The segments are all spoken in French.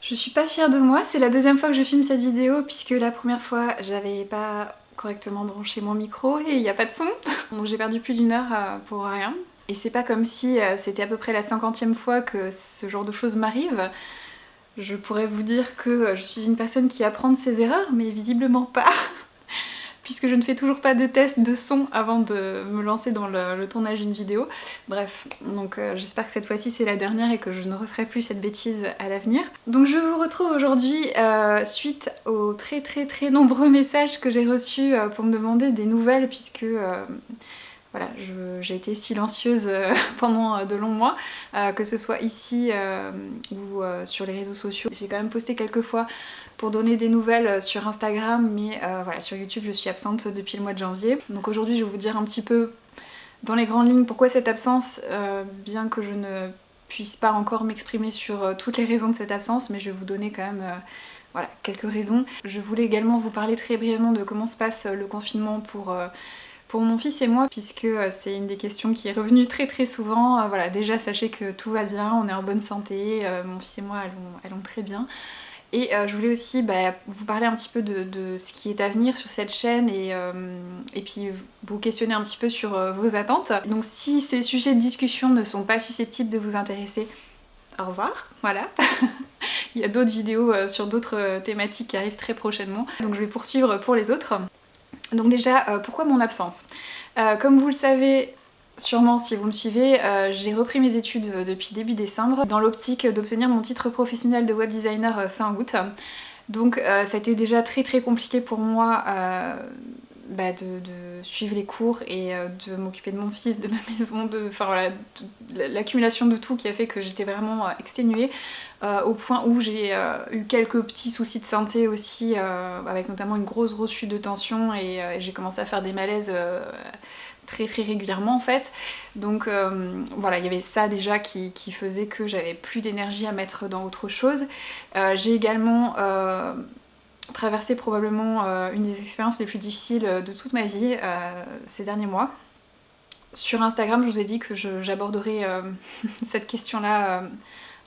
Je suis pas fière de moi, c'est la deuxième fois que je filme cette vidéo puisque la première fois j'avais pas correctement branché mon micro et il n'y a pas de son. Donc j'ai perdu plus d'1 heure pour rien. Et c'est pas comme si c'était à peu près la 50e fois que ce genre de choses m'arrive. Je pourrais vous dire que je suis une personne qui apprend de ses erreurs, mais visiblement pas. Puisque je ne fais toujours pas de test de son avant de me lancer dans le tournage d'une vidéo. Bref, donc j'espère que cette fois-ci c'est la dernière et que je ne referai plus cette bêtise à l'avenir. Donc je vous retrouve aujourd'hui suite aux très nombreux messages que j'ai reçus pour me demander des nouvelles puisque voilà, j'ai été silencieuse pendant de longs mois, que ce soit ici ou sur les réseaux sociaux. J'ai quand même posté quelques fois pour donner des nouvelles sur Instagram, mais voilà, sur YouTube je suis absente depuis le mois de janvier. Donc aujourd'hui je vais vous dire un petit peu dans les grandes lignes pourquoi cette absence, bien que je ne puisse pas encore m'exprimer sur toutes les raisons de cette absence, mais je vais vous donner quand même voilà, quelques raisons. Je voulais également vous parler très brièvement de comment se passe le confinement pour mon fils et moi, puisque c'est une des questions qui est revenue très souvent. Voilà, déjà sachez que tout va bien, on est en bonne santé, mon fils et moi allons très bien. Et je voulais aussi vous parler un petit peu de ce qui est à venir sur cette chaîne et puis vous questionner un petit peu sur vos attentes. Donc si ces sujets de discussion ne sont pas susceptibles de vous intéresser, au revoir, voilà. Il y a d'autres vidéos sur d'autres thématiques qui arrivent très prochainement, donc je vais poursuivre pour les autres. Donc déjà, pourquoi mon absence? Comme vous le savez, sûrement si vous me suivez, j'ai repris mes études depuis début décembre dans l'optique d'obtenir mon titre professionnel de web designer fin août. Donc ça a été déjà très compliqué pour moi de suivre les cours et de m'occuper de mon fils, de ma maison, enfin voilà, l'accumulation de tout qui a fait que j'étais vraiment exténuée. Au point où j'ai eu quelques petits soucis de santé aussi, avec notamment une grosse chute de tension et j'ai commencé à faire des malaises très régulièrement en fait. Donc voilà, il y avait ça déjà qui faisait que j'avais plus d'énergie à mettre dans autre chose. J'ai également traversé probablement une des expériences les plus difficiles de toute ma vie ces derniers mois. Sur Instagram, je vous ai dit que j'aborderai cette question-là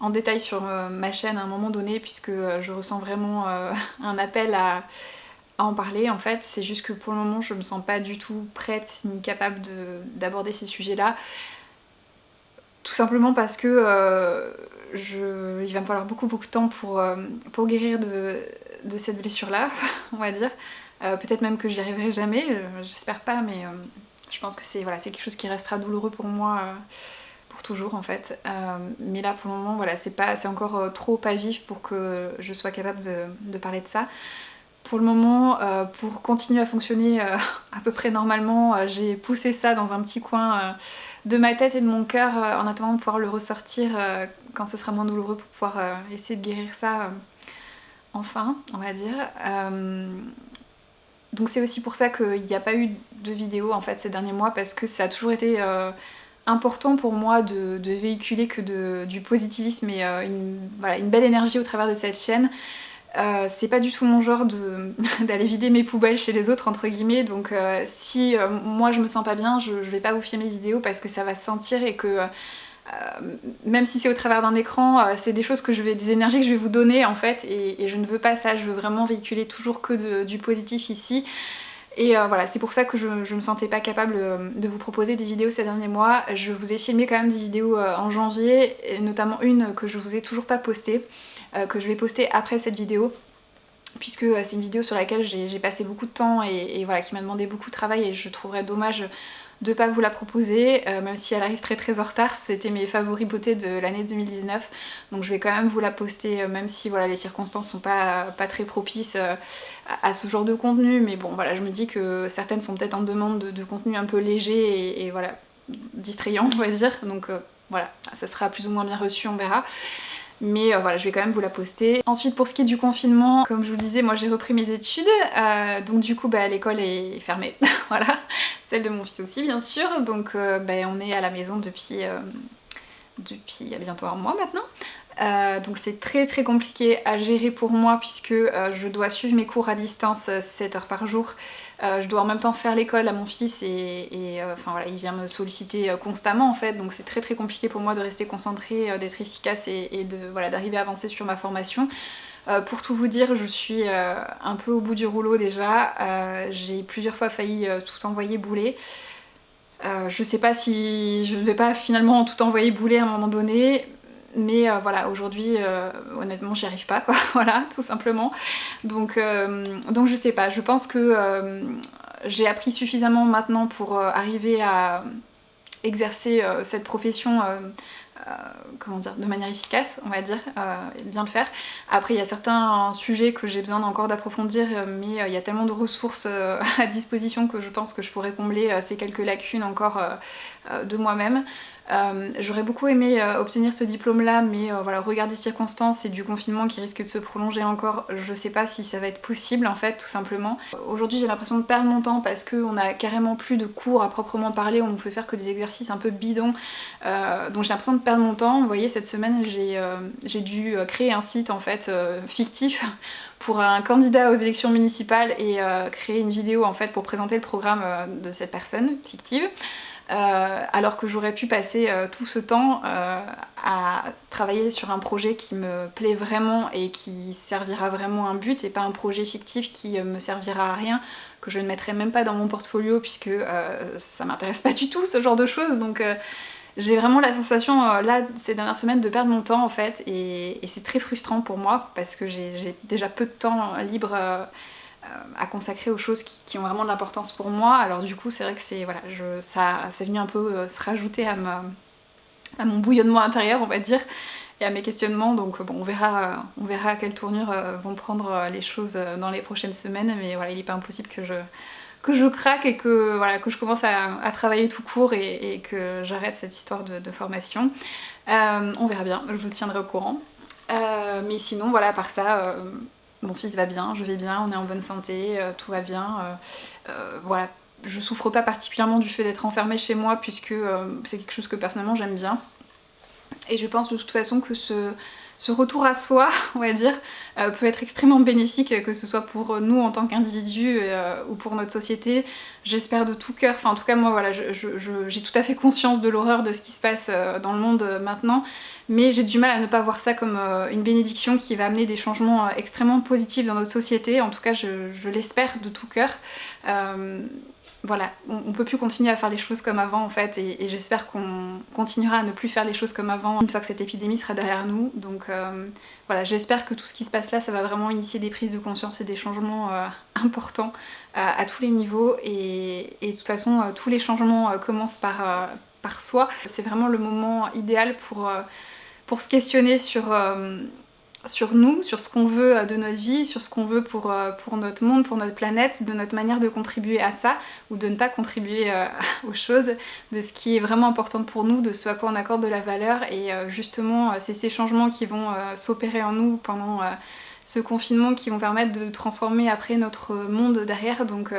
en détail sur ma chaîne à un moment donné, puisque je ressens vraiment un appel à en parler. En fait, c'est juste que pour le moment, je me sens pas du tout prête ni capable d'aborder ces sujets-là. Tout simplement parce que il va me falloir beaucoup de temps pour guérir de cette blessure-là, on va dire. Peut-être même que j'y arriverai jamais, j'espère pas, mais je pense que c'est voilà, quelque chose qui restera douloureux pour moi pour toujours en fait. Mais là pour le moment, voilà, c'est encore trop pas vif pour que je sois capable de parler de ça. Pour le moment, pour continuer à fonctionner à peu près normalement, j'ai poussé ça dans un petit coin de ma tête et de mon cœur en attendant de pouvoir le ressortir quand ce sera moins douloureux pour pouvoir essayer de guérir ça enfin, on va dire. Donc c'est aussi pour ça qu'il n'y a pas eu de vidéo en fait ces derniers mois, parce que ça a toujours été important pour moi de véhiculer que du positivisme et voilà, une belle énergie au travers de cette chaîne. C'est pas du tout mon genre d'aller vider mes poubelles chez les autres entre guillemets, donc si moi je me sens pas bien, je vais pas vous filmer mes vidéos parce que ça va se sentir et que même si c'est au travers d'un écran, c'est des énergies que je vais vous donner en fait, et je ne veux pas ça, je veux vraiment véhiculer toujours que du positif ici. Et voilà, c'est pour ça que je me sentais pas capable de vous proposer des vidéos ces derniers mois. Je vous ai filmé quand même des vidéos en janvier, et notamment une que je vous ai toujours pas postée, que je vais poster après cette vidéo, puisque c'est une vidéo sur laquelle j'ai passé beaucoup de temps et voilà, qui m'a demandé beaucoup de travail, et je trouverais dommage de pas vous la proposer, même si elle arrive très en retard. C'était mes favoris beauté de l'année 2019, donc je vais quand même vous la poster, même si voilà, les circonstances sont pas très propices à ce genre de contenu, mais bon voilà, je me dis que certaines sont peut-être en demande de contenu un peu léger et voilà, distrayant on va dire, donc voilà, ça sera plus ou moins bien reçu, on verra. Mais voilà, je vais quand même vous la poster. Ensuite, pour ce qui est du confinement, comme je vous le disais, moi j'ai repris mes études, donc du coup l'école est fermée, voilà, celle de mon fils aussi bien sûr, donc on est à la maison depuis il y a bientôt un mois maintenant. Donc c'est très très compliqué à gérer pour moi puisque je dois suivre mes cours à distance 7 heures par jour. Je dois en même temps faire l'école à mon fils enfin voilà, il vient me solliciter constamment en fait, donc c'est très très compliqué pour moi de rester concentrée, d'être efficace et voilà, d'arriver à avancer sur ma formation. Pour tout vous dire, je suis un peu au bout du rouleau déjà. J'ai plusieurs fois failli tout envoyer bouler. Je sais pas si je ne vais pas finalement tout envoyer bouler à un moment donné, mais voilà, aujourd'hui, honnêtement, j'y arrive pas, quoi, voilà, tout simplement. Donc je sais pas, je pense que j'ai appris suffisamment maintenant pour arriver à exercer cette profession comment dire, de manière efficace, on va dire, et bien le faire. Après, il y a certains sujets que j'ai besoin encore d'approfondir, mais il y a tellement de ressources à disposition que je pense que je pourrais combler ces quelques lacunes encore de moi-même. J'aurais beaucoup aimé obtenir ce diplôme-là, mais voilà, au regard des circonstances et du confinement qui risque de se prolonger encore, je sais pas si ça va être possible en fait, tout simplement. Aujourd'hui, j'ai l'impression de perdre mon temps parce qu'on a carrément plus de cours à proprement parler, on ne fait faire que des exercices un peu bidons, donc j'ai l'impression de perdre mon temps. Vous voyez, cette semaine, j'ai dû créer un site en fait fictif pour un candidat aux élections municipales et créer une vidéo en fait pour présenter le programme de cette personne fictive. Alors que j'aurais pu passer tout ce temps à travailler sur un projet qui me plaît vraiment et qui servira vraiment un but et pas un projet fictif qui me servira à rien, que je ne mettrai même pas dans mon portfolio puisque ça m'intéresse pas du tout ce genre de choses. Donc j'ai vraiment la sensation là ces dernières semaines de perdre mon temps en fait et c'est très frustrant pour moi parce que j'ai déjà peu de temps libre à consacrer aux choses qui ont vraiment de l'importance pour moi. Alors du coup c'est vrai que c'est venu un peu se rajouter à mon bouillonnement intérieur, on va dire, et à mes questionnements. Donc bon, on verra à quelle tournure vont prendre les choses dans les prochaines semaines, mais voilà, il n'est pas impossible que je craque et que je commence à travailler tout court et que j'arrête cette histoire de formation. On verra bien, je vous tiendrai au courant. Mais sinon voilà, à part ça, mon fils va bien, je vais bien, on est en bonne santé, tout va bien. Voilà, je souffre pas particulièrement du fait d'être enfermée chez moi puisque c'est quelque chose que personnellement j'aime bien. Et je pense de toute façon que ce retour à soi, on va dire, peut être extrêmement bénéfique, que ce soit pour nous en tant qu'individus ou pour notre société. J'espère de tout cœur, enfin en tout cas moi voilà, j'ai tout à fait conscience de l'horreur de ce qui se passe dans le monde maintenant, mais j'ai du mal à ne pas voir ça comme une bénédiction qui va amener des changements extrêmement positifs dans notre société. En tout cas je l'espère de tout cœur. Voilà, on peut plus continuer à faire les choses comme avant en fait et j'espère qu'on continuera à ne plus faire les choses comme avant une fois que cette épidémie sera derrière nous. Donc voilà, j'espère que tout ce qui se passe là, ça va vraiment initier des prises de conscience et des changements importants à tous les niveaux et de toute façon tous les changements commencent par soi. C'est vraiment le moment idéal pour se questionner sur nous, sur ce qu'on veut de notre vie, sur ce qu'on veut pour notre monde, pour notre planète, de notre manière de contribuer à ça ou de ne pas contribuer aux choses, de ce qui est vraiment important pour nous, de ce à quoi on accorde de la valeur et justement c'est ces changements qui vont s'opérer en nous pendant ce confinement qui vont permettre de transformer après notre monde derrière. Donc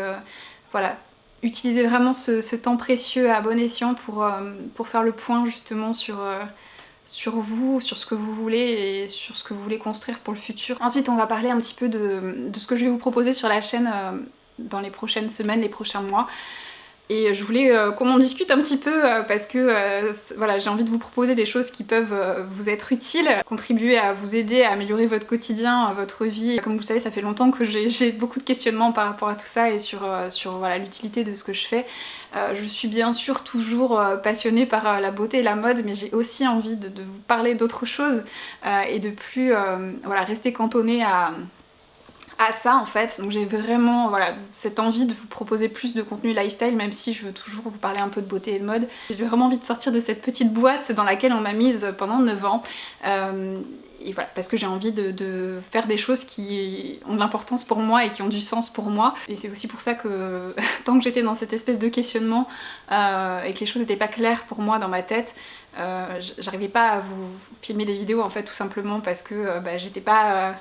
voilà, utilisez vraiment ce temps précieux à bon escient pour faire le point justement sur vous, sur ce que vous voulez et sur ce que vous voulez construire pour le futur. Ensuite on va parler un petit peu de ce que je vais vous proposer sur la chaîne dans les prochaines semaines, les prochains mois. Et je voulais qu'on en discute un petit peu parce que voilà, j'ai envie de vous proposer des choses qui peuvent vous être utiles, contribuer à vous aider à améliorer votre quotidien, votre vie. Comme vous le savez, ça fait longtemps que j'ai beaucoup de questionnements par rapport à tout ça et sur voilà, l'utilité de ce que je fais. Je suis bien sûr toujours passionnée par la beauté et la mode, mais j'ai aussi envie de vous parler d'autres choses et de plus voilà, rester cantonnée à ça en fait. Donc j'ai vraiment cette envie de vous proposer plus de contenu lifestyle, même si je veux toujours vous parler un peu de beauté et de mode. J'ai vraiment envie de sortir de cette petite boîte dans laquelle on m'a mise pendant 9 ans. Et voilà, parce que j'ai envie de faire des choses qui ont de l'importance pour moi et qui ont du sens pour moi. Et c'est aussi pour ça que tant que j'étais dans cette espèce de questionnement et que les choses n'étaient pas claires pour moi dans ma tête, j'arrivais pas à vous filmer des vidéos en fait, tout simplement parce que j'étais pas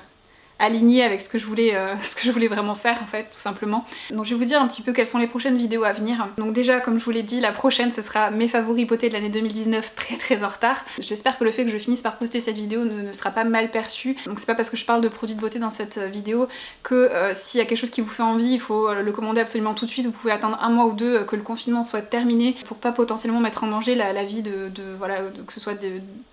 aligné avec ce que je voulais vraiment faire en fait, tout simplement. Donc je vais vous dire un petit peu quelles sont les prochaines vidéos à venir. Donc déjà, comme je vous l'ai dit, la prochaine ce sera mes favoris beauté de l'année 2019, très en retard. J'espère que le fait que je finisse par poster cette vidéo ne sera pas mal perçu. Donc c'est pas parce que je parle de produits de beauté dans cette vidéo que s'il y a quelque chose qui vous fait envie, il faut le commander absolument tout de suite. Vous pouvez attendre un mois ou deux que le confinement soit terminé pour pas potentiellement mettre en danger la vie que ce soit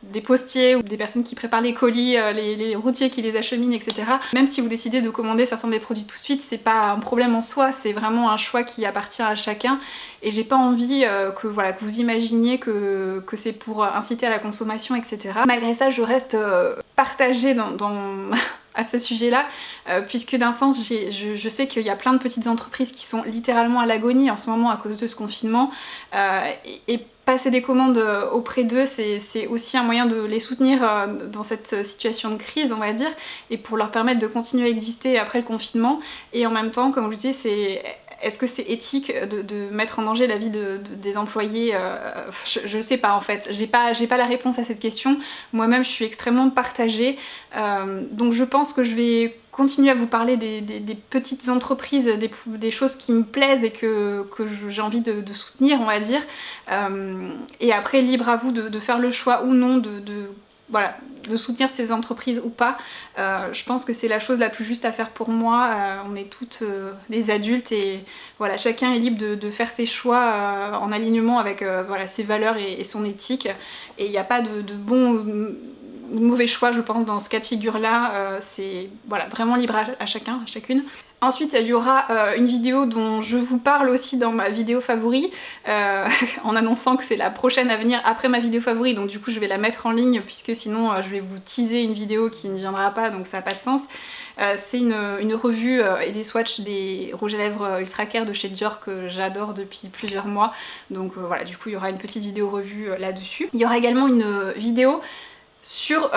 des postiers ou des personnes qui préparent les colis, les routiers qui les acheminent, etc. Même si vous décidez de commander certains des produits tout de suite, c'est pas un problème en soi, c'est vraiment un choix qui appartient à chacun. Et j'ai pas envie que vous imaginiez que c'est pour inciter à la consommation, etc. Malgré ça, je reste partagée à ce sujet-là, puisque d'un sens, je sais qu'il y a plein de petites entreprises qui sont littéralement à l'agonie en ce moment à cause de ce confinement, et passer des commandes auprès d'eux, c'est aussi un moyen de les soutenir dans cette situation de crise, on va dire, et pour leur permettre de continuer à exister après le confinement. Et en même temps, comme je dis, est-ce que c'est éthique de mettre en danger la vie des employés? Je sais pas en fait, j'ai pas la réponse à cette question. Moi-même je suis extrêmement partagée, donc je pense que je vais continuer à vous parler des petites entreprises, des choses qui me plaisent et que j'ai envie de soutenir, on va dire. Et après, libre à vous de faire le choix ou non de soutenir ces entreprises ou pas. Je pense que c'est la chose la plus juste à faire pour moi. On est toutes des adultes et voilà, chacun est libre de faire ses choix en alignement avec ses valeurs et son éthique. Et il n'y a pas de bon ou de mauvais choix, je pense, dans ce cas de figure-là. C'est vraiment libre à chacun, à chacune. Ensuite, il y aura une vidéo dont je vous parle aussi dans ma vidéo favori, en annonçant que c'est la prochaine à venir après ma vidéo favori, donc du coup je vais la mettre en ligne puisque sinon je vais vous teaser une vidéo qui ne viendra pas, donc ça n'a pas de sens. C'est une revue et des swatchs des rouges à lèvres Ultra Care de chez Dior que j'adore depuis plusieurs mois, donc voilà, du coup il y aura une petite vidéo revue là-dessus. Il y aura également une vidéo sur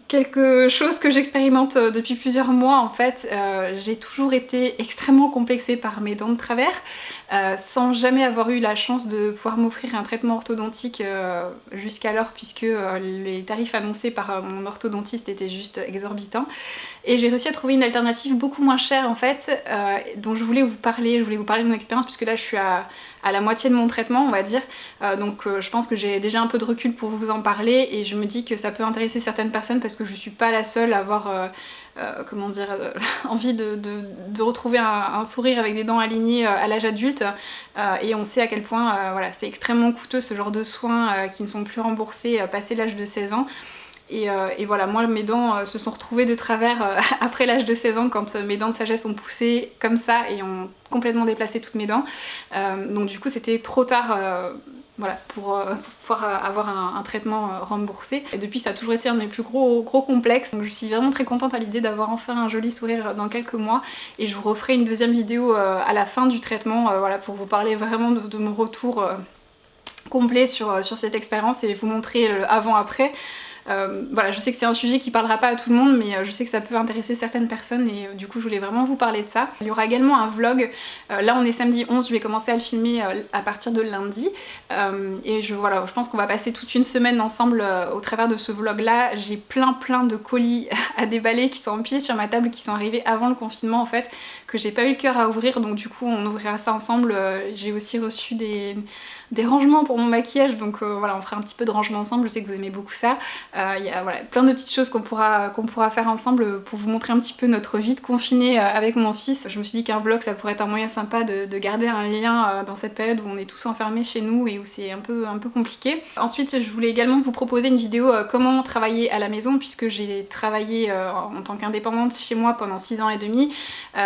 quelque chose que j'expérimente depuis plusieurs mois en fait. J'ai toujours été extrêmement complexée par mes dents de travers, sans jamais avoir eu la chance de pouvoir m'offrir un traitement orthodontique jusqu'alors, puisque les tarifs annoncés par mon orthodontiste étaient juste exorbitants. Et j'ai réussi à trouver une alternative beaucoup moins chère en fait, dont je voulais vous parler de mon expérience, puisque là je suis à la moitié de mon traitement, on va dire. Donc je pense que j'ai déjà un peu de recul pour vous en parler, et je me dis que ça peut intéresser certaines personnes parce que je suis pas la seule à avoir envie de retrouver un sourire avec des dents alignées à l'âge adulte, et on sait à quel point c'est extrêmement coûteux ce genre de soins qui ne sont plus remboursés passé l'âge de 16 ans. Et voilà, moi mes dents se sont retrouvées de travers après l'âge de 16 ans, quand mes dents de sagesse ont poussé comme ça et ont complètement déplacé toutes mes dents. Donc du coup c'était trop tard pour pouvoir avoir un traitement remboursé. Et depuis ça a toujours été un de mes plus gros complexes. Donc je suis vraiment très contente à l'idée d'avoir enfin un joli sourire dans quelques mois. Et je vous referai une deuxième vidéo à la fin du traitement, pour vous parler vraiment de mon retour complet sur cette expérience et vous montrer le avant-après. Je sais que c'est un sujet qui parlera pas à tout le monde, mais je sais que ça peut intéresser certaines personnes, et du coup je voulais vraiment vous parler de ça. Il y aura également un vlog, là on est samedi 11, je vais commencer à le filmer à partir de lundi, et je pense qu'on va passer toute une semaine ensemble au travers de ce vlog là. J'ai plein de colis à déballer qui sont empilés sur ma table, qui sont arrivés avant le confinement en fait, que j'ai pas eu le cœur à ouvrir, donc du coup on ouvrira ça ensemble. J'ai aussi reçu des rangements pour mon maquillage, donc on fera un petit peu de rangement ensemble, je sais que vous aimez beaucoup ça. Il y a plein de petites choses qu'on pourra faire ensemble pour vous montrer un petit peu notre vie de confiné avec mon fils. Je me suis dit qu'un vlog ça pourrait être un moyen sympa de garder un lien dans cette période où on est tous enfermés chez nous et où c'est un peu compliqué. Ensuite je voulais également vous proposer une vidéo comment travailler à la maison, puisque j'ai travaillé en tant qu'indépendante chez moi pendant 6 ans et demi.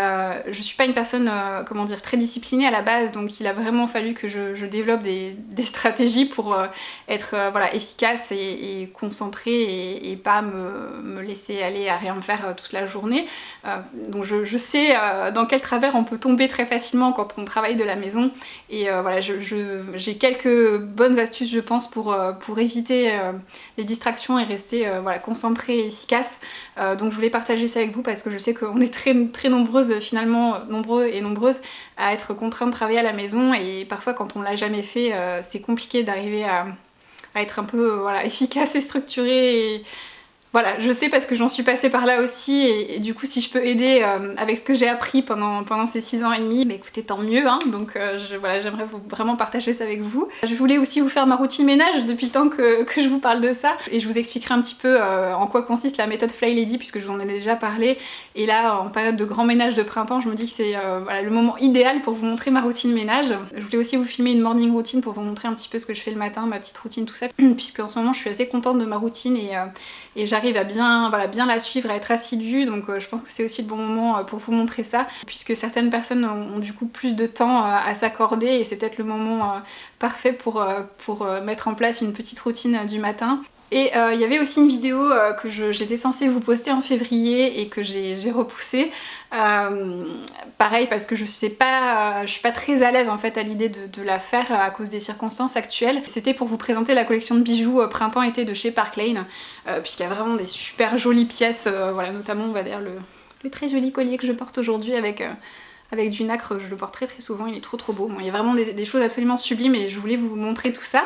Je suis pas une personne très disciplinée à la base, donc il a vraiment fallu que je développe des stratégies pour être efficace et concentrée, et pas me laisser aller à rien faire toute la journée. Donc je sais dans quel travers on peut tomber très facilement quand on travaille de la maison, et j'ai quelques bonnes astuces je pense pour éviter les distractions et rester concentrée et efficace. Donc je voulais partager ça avec vous parce que je sais qu'on est très nombreuses finalement, nombreux et nombreuses à être contraints de travailler à la maison, et parfois quand on l'a jamais fait c'est compliqué d'arriver à être un peu efficace et structuré Voilà, je sais parce que j'en suis passée par là aussi et du coup si je peux aider avec ce que j'ai appris pendant ces 6 ans et demi, bah écoutez tant mieux hein, donc voilà, j'aimerais vraiment partager ça avec vous. Je voulais aussi vous faire ma routine ménage depuis le temps que je vous parle de ça et je vous expliquerai un petit peu en quoi consiste la méthode Fly Lady puisque je vous en ai déjà parlé et là en période de grand ménage de printemps je me dis que c'est voilà, le moment idéal pour vous montrer ma routine ménage. Je voulais aussi vous filmer une morning routine pour vous montrer un petit peu ce que je fais le matin, ma petite routine tout ça puisque en ce moment je suis assez contente de ma routine et j'arrive à bien la suivre, à être assidue, donc je pense que c'est aussi le bon moment pour vous montrer ça, puisque certaines personnes ont du coup plus de temps à s'accorder et c'est peut-être le moment parfait pour mettre en place une petite routine du matin. Et il y avait aussi une vidéo que j'étais censée vous poster en février et que j'ai repoussée. Pareil parce que je suis pas très à l'aise en fait à l'idée de la faire à cause des circonstances actuelles. C'était pour vous présenter la collection de bijoux printemps-été de chez Park Lane, puisqu'il y a vraiment des super jolies pièces, voilà, notamment on va dire le très joli collier que je porte aujourd'hui avec du nacre, je le porte très souvent, il est trop beau. Bon, il y a vraiment des choses absolument sublimes et je voulais vous montrer tout ça.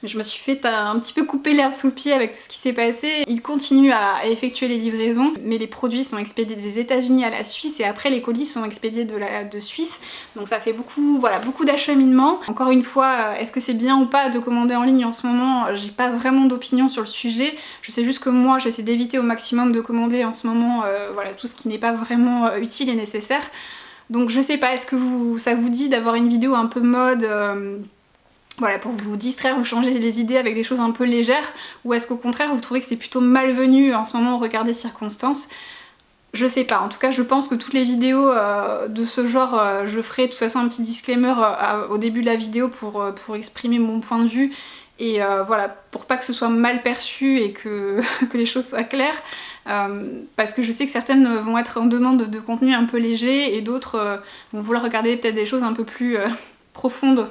Mais je me suis fait un petit peu couper l'herbe sous le pied avec tout ce qui s'est passé. Il continue à effectuer les livraisons, mais les produits sont expédiés des États-Unis à la Suisse et après les colis sont expédiés de Suisse. Donc ça fait beaucoup d'acheminement. Encore une fois, est-ce que c'est bien ou pas de commander en ligne en ce moment? J'ai pas vraiment d'opinion sur le sujet. Je sais juste que moi j'essaie d'éviter au maximum de commander en ce moment voilà, tout ce qui n'est pas vraiment utile et nécessaire. Donc je sais pas, est-ce que ça vous dit d'avoir une vidéo un peu mode voilà, pour vous distraire, vous changer les idées avec des choses un peu légères, ou est-ce qu'au contraire vous trouvez que c'est plutôt malvenu en ce moment au regard des circonstances? Je sais pas, en tout cas je pense que toutes les vidéos de ce genre, je ferai de toute façon un petit disclaimer au début de la vidéo pour exprimer mon point de vue et voilà, pour pas que ce soit mal perçu et que les choses soient claires, parce que je sais que certaines vont être en demande de contenu un peu léger et d'autres vont vouloir regarder peut-être des choses un peu plus profondes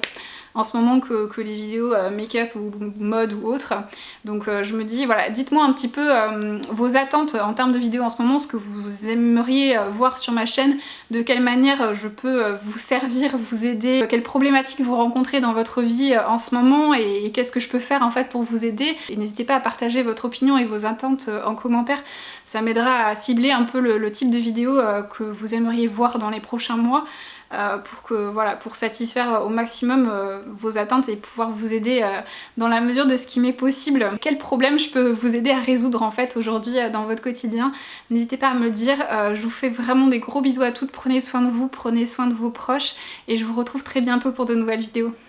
en ce moment que les vidéos make-up ou mode ou autre. Donc je me dis, voilà, dites-moi un petit peu vos attentes en termes de vidéos en ce moment, ce que vous aimeriez voir sur ma chaîne, de quelle manière je peux vous servir, vous aider, quelles problématiques vous rencontrez dans votre vie en ce moment et qu'est-ce que je peux faire en fait pour vous aider. Et n'hésitez pas à partager votre opinion et vos attentes en commentaire, ça m'aidera à cibler un peu le type de vidéo que vous aimeriez voir dans les prochains mois. Pour satisfaire au maximum vos attentes et pouvoir vous aider dans la mesure de ce qui m'est possible. Quel problème je peux vous aider à résoudre en fait aujourd'hui dans votre quotidien? N'hésitez pas à me le dire. Je vous fais vraiment des gros bisous à toutes, prenez soin de vous, prenez soin de vos proches et je vous retrouve très bientôt pour de nouvelles vidéos.